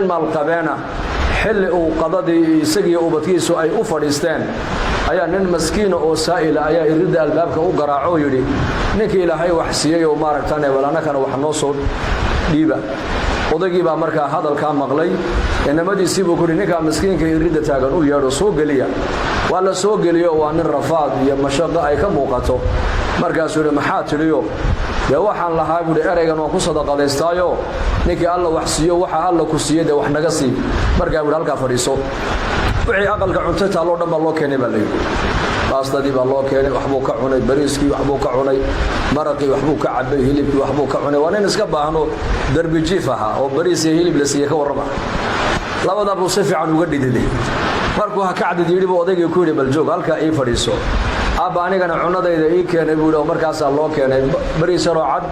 maalqabeena xilli uu qadadii isagii ubadkiisu ay u fadhiisteen ayaa nin maskiin oo saa'il ayaa irida albaabka u garaaco yiri ninkii ilaahay wax siiyay oo maaragtane walaanakana wax noo soo dhiiba odagii baa markaa hadalka maqlay inamadiisii buu kuri ninka maskiinka irida taagan u yeedho soo geliya waa la soo geliyo waa nin rafaad iyo mashaqo ay ka muuqato markaas uu maxaa tiriyo waxaan lahaa buu ereygan oo ku sadaqadeystaayo ninkii alla wax siiyo waxa alla ku siiyay wax naga sii markaa buu halka fadhiiso wixii aqalka cunto taalo dhan loo keenay baa leeyahay baastadii baa loo keenay wax buu ka cunay bariiskii wax buu ka cunay maraqii wax buu ka cabay hilibkii wax buu ka cunay waa nin iska baahno darbi jiif aha oo bariis iyo hilib la siiyay ka warrama labada buu si fiican uga dhidilay markuu ha ka cadid yiri odayga ku yiri bal joog halka ay fadhiiso aba anigana cunadayda ii keenay buu markaas loo keenay bariis yar oo cad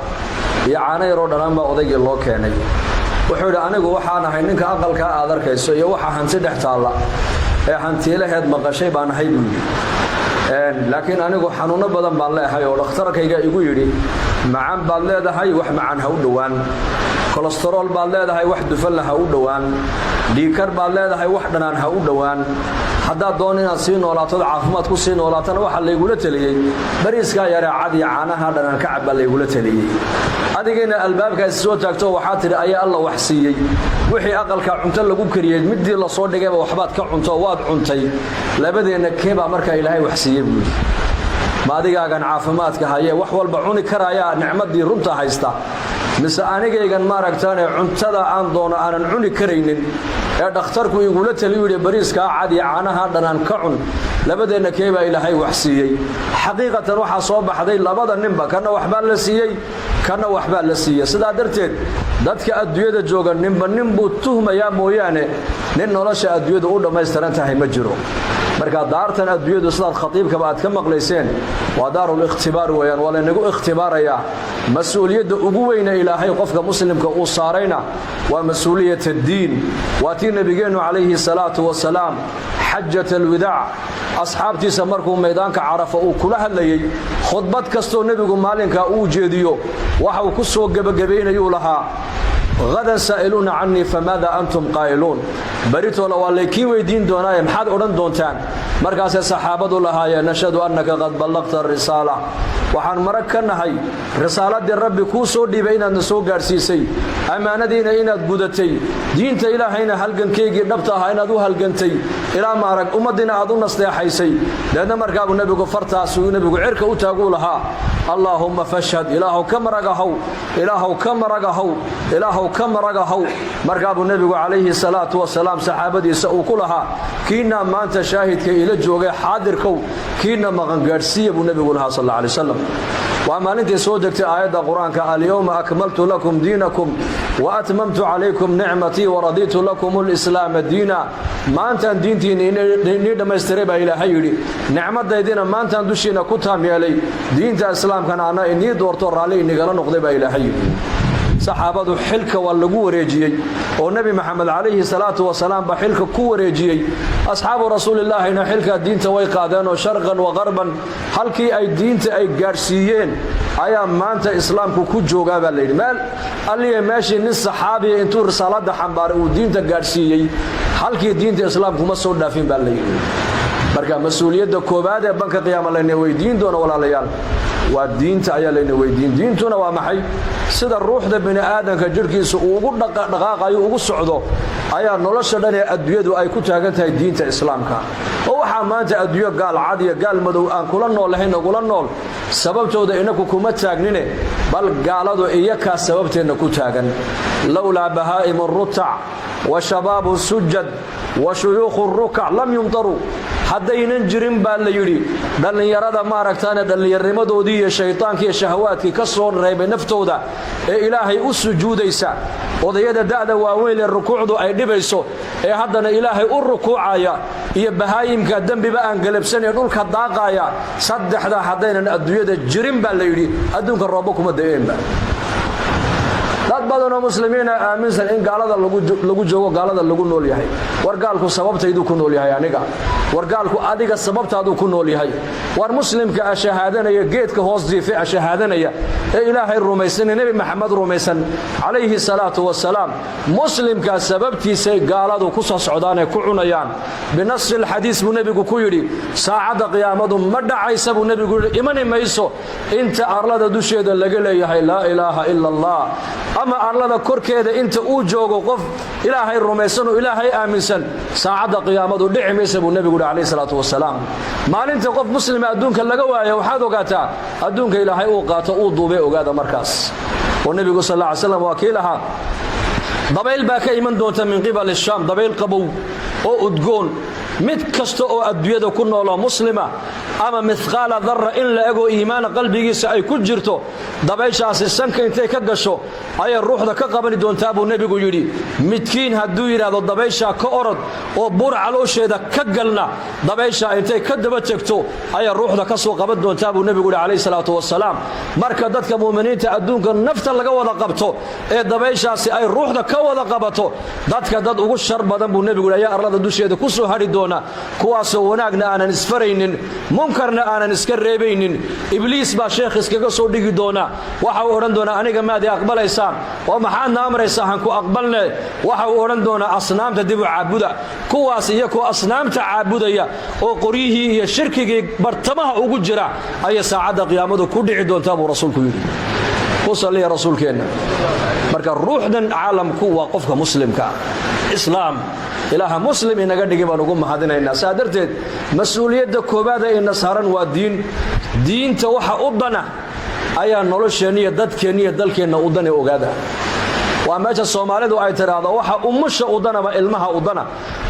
iyo caano yar oo dhanba odayga loo keenay wuxuu yiri anigu waxaan ahay ninka aqalka aad arkayso iyo waxa hanti dhex taala ee hantiilaheed maqashay baan ahay buu laakiin anigu xanuuno badan baan leeyahay oo dhakhtarkayga igu yiri macaan baad leedahay wax macaan ha u dhawaan kolestarool baad leedahay wax dufan ha u dhawaan dhiikar baad leedahay wax dhanaan ha u dhawaan haddaad doon inaad sii noolaato caafimaad ku sii noolaatana waxa la igula taliyay bariiska yara cad iyo caanaha dhanaan ka cab la igula taliyay adigina albaabka soo taagto waxa tiri ayaa alla wax siiyay wixii aqalka cunto lagu kariyay midii la soo dhigay waxbaad ka cunto waad cuntay labadeena keeba marka ilaahay wax siiyay buu maadigaagan caafimaadka haye wax walba cuni karaya nicmadii runta haysta mise anigaygan maaragtaan cuntada aan doono aanan cuni kareynin ee dhakhtarku igula taliyo bariiska cad iyo caanaha dhanaan ka cun labadeena keeba ilaahay wax siiyay xaqiiqatan waxa soo baxday labada ninba kana waxba la siiyay kana waxba la siiyay sida darteed dadka adduunyada jooga ninba ninbu tuhmaya mooyaane nin nolosha adduunyada u dhameystiran tahay ma jiro marka daartan adduunyadu sida khatiibka baad ka maqleyseen waa daarul ikhtibaar weeyaan wala nagu ikhtibaaraya mas'uuliyadda ugu weyn ee ilaahay qofka muslimka uu saarayna waa mas'uuliyadda diin waatii nabigeenu calayhi salaatu wasalaam xajjat alwadaa asxaabtiisa markuu meedaanka carafa uu kula hadlayay khudbad kasto nabigu maalinka uu jeediyo waxa uu ku soo gabagabeeyay lahaa غدا سائلون عني فماذا أنتم قائلون بريتو لو لكي ويدين دوناي محد أورن دونتان مركز الصحابة لها يا نشهد أنك قد بلغت الرسالة وحن مركنهاي رسالة الرب كوسو دي بين النسو غارسيسي أمانة دينا إنا غودتي دينتا إلهينا هلغن كيغي دبتها إنا دو هلغنتي إلى مارك أمدنا أدو نصلحيسي لأن مركب النبي فرتا سو نبي عرك او تاغو لها اللهم فاشهد إله كم رغهو إله كم رغهو إله كم رغهو مركب النبي عليه الصلاة والسلام صحابتي سو كلها كينا ما أنت شاهد إلى جوغي حاضركو كينا مغان غارسيه النبي صلى الله عليه وسلم وأما أنت سودكت آيات القرآن اليوم أكملت لكم دينكم وأتممت عليكم نعمتي ورضيت لكم الإسلام دينا ما أنت دينتي نيدا ما يستريبها إلى حيري نعمت دينا ما أنت دوشينا كتام يلي دينت إسلام كان أنا إني دورتور علي إني قال نقضيبها إلى حيري صحابته حلك واللغو وريجيي ونبي محمد عليه الصلاة والسلام بحلك كو وريجيي أصحاب رسول الله إن حلك دينته way qaadeen oo sharqan wa qarban halkii ay diinta ay gaarsiiyeen ayaa maanta islaamku ku jooga baa leeyahay meel aliye meeshii nin saxaabi intuu risaalada xambaar uu diinta gaarsiiyay halkii diinta islaamku ma soo dhaafin baa leeyahay marka mas'uuliyadda koobaad ee banka qiyaamada la weydiin doono walaalayaal waa diinta ayaa la weydiin diintuna waa maxay sida ruuxda bini aadanka jirkiisa uu ugu dhaqaaqayo ugu socdo ayaa nolosha dhan ee adduunyadu ay ku taagan tahay diinta islaamka oo waxa maanta adduunyo gaal cad iyo gaal madow aan kula noolahayn ugula nool sababtooda inaku kuma taagnine bal gaaladu iyaka sababteena ku taagan lawla bahaa'im ar-rutac wa shabab as-sujad wa shuyukh ar-ruk'a lam yumtaru haddaynan jirin baa la yiri dhalinyarada ma aragtaan dhalinyarnimadoodii iyo shaytaanka iyo shahawaadkii ka soo reebay naftooda ee ilaahay u sujuudaysa odayada da'da waaweyn ee rukuucdu ay dhibayso ee haddana ilaahay u rukuucaya iyo bahaayimka dambiba aan galabsan ee dhulka daaqaya saddexda haddaynan adduunyada jirin baa la yiri adduunka roobo kuma da'eenba dad badan oo muslimiina aaminsan in gaalada lagu joogo gaalada lagu nool yahay war gaalku sababtaydu ku nool yahay aniga war gaalku adiga sababtaadu ku nool yahay war muslimka ashahaadanaya geedka hoos jiifay ashahaadanaya ee ilaahay rumaysan nabi maxamed rumaysan calayhi salaatu wasalaam muslimka sababtiisa gaaladu ku soo socdaan ee ku cunayaan binas alhadiis buu nabigu ku yiri saacada qiyaamadu ma dhacaysa buu nabigu imani mayso inta arlada dusheeda laga leeyahay la ilaaha illa allah ama arlada korkeeda inta uu joogo qof ilaahay rumaysan oo ilaahay aaminsan saacada qiyaamadu dhici maysa buu nabigu calayhi salaatu wasalaam maalinta qof muslim adduunka laga waayo waxaad ogaataa adduunka ilaahay uu qaato uu duubay ogaada markaas oo nabigu sallallahu alayhi wasallam wakiilaha dabayl baa ka iman doonta min qibal ash-sham dabayl qabow oo udgoon mid kasta oo adduunyada ku nool muslima ama mithqala dharra in la ego iimaan qalbigiisa ay ku jirto dabayshaasi sanka intay ka gasho ay ruuxda ka qaban doontaa buu nabigu yiri midkiin haduu yiraahdo dabaysha ka orod oo bur caloosheeda ka galna dabaysha intay ka daba tagto ay ruuxda ka soo qaban doontaa buu nabigu calayhi salaatu wasalaam marka dadka muuminiinta adduunka nafta laga wada qabto ee dabayshaasi ay ruuxda ka wada qabato dadka dad ugu shar badan buu nabigu ayaa arlada dusheeda ku soo hari doona kuwaas oo wanaagna aanan isfaraynin munkarna aanan iska reebaynin ibliis baa sheekh iskaga soo dhigi doona waxa uu oran doona aniga maadi aqbalaysaa oo maxaad amraysaa han ku aqbalne waxa uu oran doona asnaamta dib u caabuda kuwaas iyagoo asnaamta caabudaya oo qoryihii iyo shirkigii bartamaha ugu jira ay saacada qiyaamadu ku dhici doontaa buu rasuulku yiri وصلي رسولكنا marka ruuxdan caalamku waa qofka muslimka islaam ilaaha muslim inaga dhigay baan ugu mahadinaynaa saadarteed mas'uuliyadda koobaad ee nasaaran waa diinta waxa u dana ayaa nolosheena dadkeena iyo dalkeena u dana ogaada waa meesha Soomaalidu ay tiraahdo waxa ummusha u danaba ilmaha u dana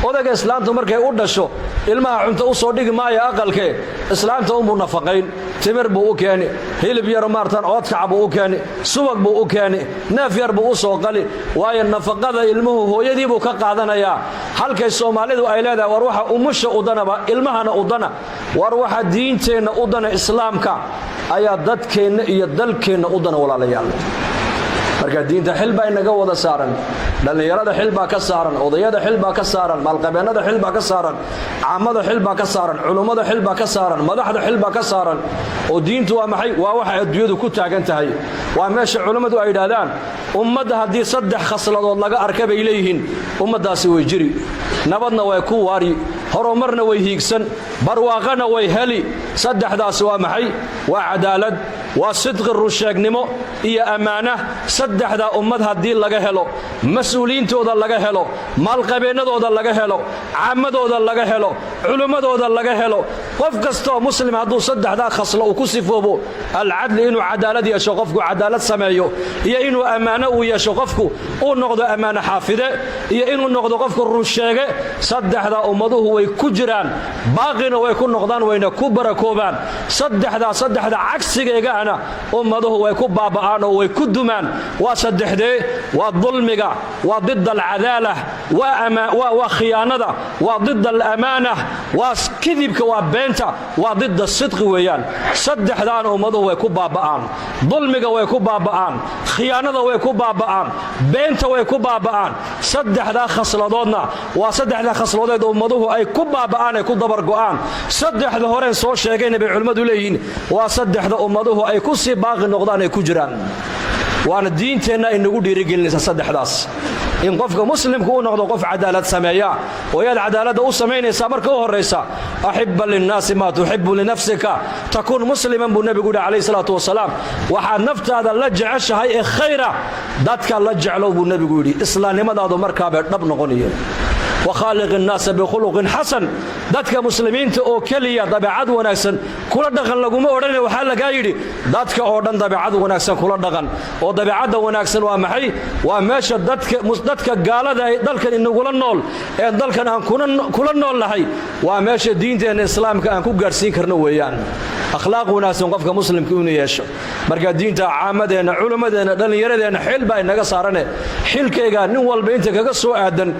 odaga islaamtu markay u dhasho ilmaha cunto u soo dhigi maayo aqalkee islaamta uu nafaqayn timir buu u keenay hilib yar maartan oodkac buu u keenay subag buu u keenay neef yar buu u soo qali waayo nafaqada ilmuhu hooyadii buu ka qaadanayaa halkay Soomaalidu ay leedahay war waxa ummusha u danaba ilmahana u dana war waxa diinteena u dana islaamka ayaa dadkeena iyo dalkeena u dana walaalayaal marka diinta xilba inaga wada saaran dhalinyarada xilba ka saaran odayada xilba ka saaran maalqabeennada xilba ka saaran caamada xilba ka saaran culimada xilba ka saaran madaxda xilba ka saaran oo diintu waa maxay waa waxa adduunyadu ku taagan tahay waa meesha culimadu ay yiraahdaan ummadda hadii saddex khasladood laga arkay ay leeyihiin ummadaasi way jiri nabadna way ku waari horumarna way hiigsan barwaaqana way heli saddexdaas waa maxay waa cadaalad waa sidq rusheegnimo iyo amaana saddexda ummad hadii laga helo mas'uuliintooda laga helo maalqabeennadooda laga helo caamadooda laga helo culimadooda laga helo qof kasto muslim haduu saddexda khaslo uu ku sifoobo al-adl inuu cadaalad yeesho qofku cadaalad sameeyo iyo inuu amaana uu yeesho qofku uu noqdo amaana xaafide iyo inuu noqdo qofku rusheege saddexda ummaduhu way ku jiraan baaqina way ku noqdaan wayna ku barakoobaan saddexda cagsigeega ana ummaduhu way ku baaba'aan oo way ku dumaan waa saddexdee waa dulmiga waa ضد العداله waa khiyaanada waa ضد الامانه waa kidibka waa beenta waa ضد الصدق weeyaan saddexdaan ummaduhu way ku baaba'aan dulmiga way ku baaba'aan khiyaanada way ku baaba'aan beenta way ku baaba'aan saddexda khasladoodna waa saddexda khasladood ummaduhu ay ku baaba'aan ay ku dabar go'aan saddexda hore soo sheegayna bay culimadu leeyihiin waa saddexda ummaduhu ay ku sii baaqi noqdaan ay ku jiraan waana diinteena inagu dhiirigelinaysa saddexdaas in qofka muslimku uu noqdo qof cadaalad sameeya oo yaad cadaalada u sameynaysa marka u horeysa ahibba linnaas ma tuhibbu li nafsika takun musliman bu nabigu alayhi salatu wasalaam waxa naftaada la jeceshahay ee khayra dadka la jeclo bu nabigu yiri islaamnimadaadu markaa bay dhab noqonayeen وخالق الناس بخلق حسن dadka muslimiinta oo kaliya dabeecad wanaagsan kula dhaqan laguma oranay waxa laga yiri dadka oo dhan dabeecad wanaagsan kula dhaqan oo dabeecada wanaagsan waa maxay waa meesha dadka gaalada ay dalkan inagula nool ee dalkan aan kula nool lahay waa meesha diinteena islaamka aan ku gaarsiin karno weeyaan akhlaaq wanaagsan qofka muslimka inuu yeesho marka diinta caamadeena culimadeena dhalinyaradeena xil baa inaga saarane xilkayga nin walba inta kaga soo aadan